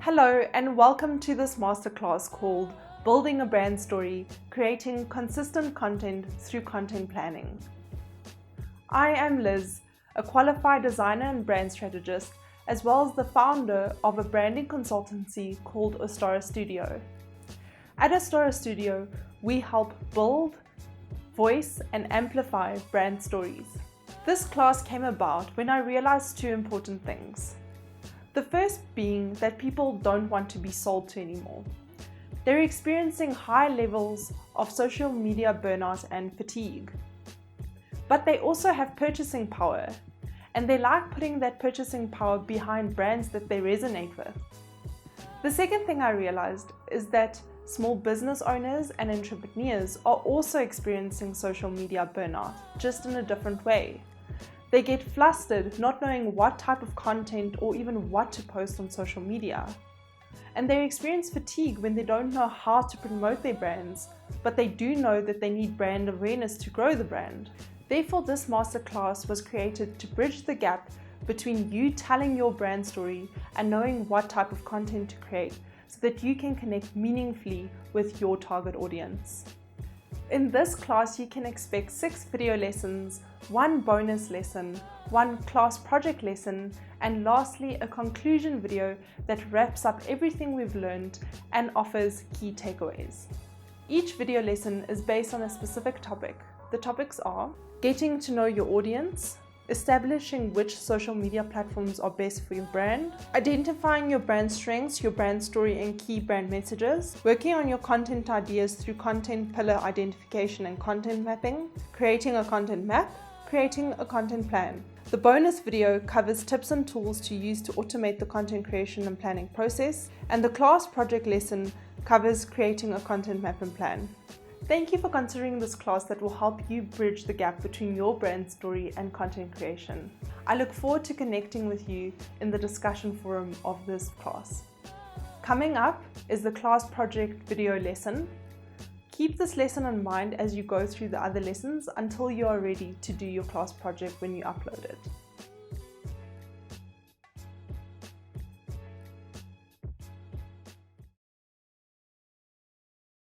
Hello and welcome to this masterclass called Building a Brand Story, Creating Consistent Content Through Content Planning. I am Liz, a qualified designer and brand strategist, as well as the founder of a branding consultancy called Ostara Studio. At Ostara Studio, we help build, voice, and amplify brand stories. This class came about when I realized two important things. The first being that people don't want to be sold to anymore. They're experiencing high levels of social media burnout and fatigue. But they also have purchasing power, and they like putting that purchasing power behind brands that they resonate with. The second thing I realized is that small business owners and entrepreneurs are also experiencing social media burnout, just in a different way. They get flustered not knowing what type of content or even what to post on social media. And they experience fatigue when they don't know how to promote their brands, but they do know that they need brand awareness to grow the brand. Therefore, this masterclass was created to bridge the gap between you telling your brand story and knowing what type of content to create so that you can connect meaningfully with your target audience. In this class, you can expect 6 video lessons, 1 bonus lesson, 1 class project lesson, and lastly, a conclusion video that wraps up everything we've learned and offers key takeaways. Each video lesson is based on a specific topic. The topics are getting to know your audience, establishing which social media platforms are best for your brand, identifying your brand strengths, your brand story and key brand messages, working on your content ideas through content pillar identification and content mapping, creating a content map, creating a content plan. The bonus video covers tips and tools to use to automate the content creation and planning process, and the class project lesson covers creating a content map and plan. Thank you for considering this class that will help you bridge the gap between your brand story and content creation. I look forward to connecting with you in the discussion forum of this class. Coming up is the class project video lesson. Keep this lesson in mind as you go through the other lessons until you are ready to do your class project when you upload it.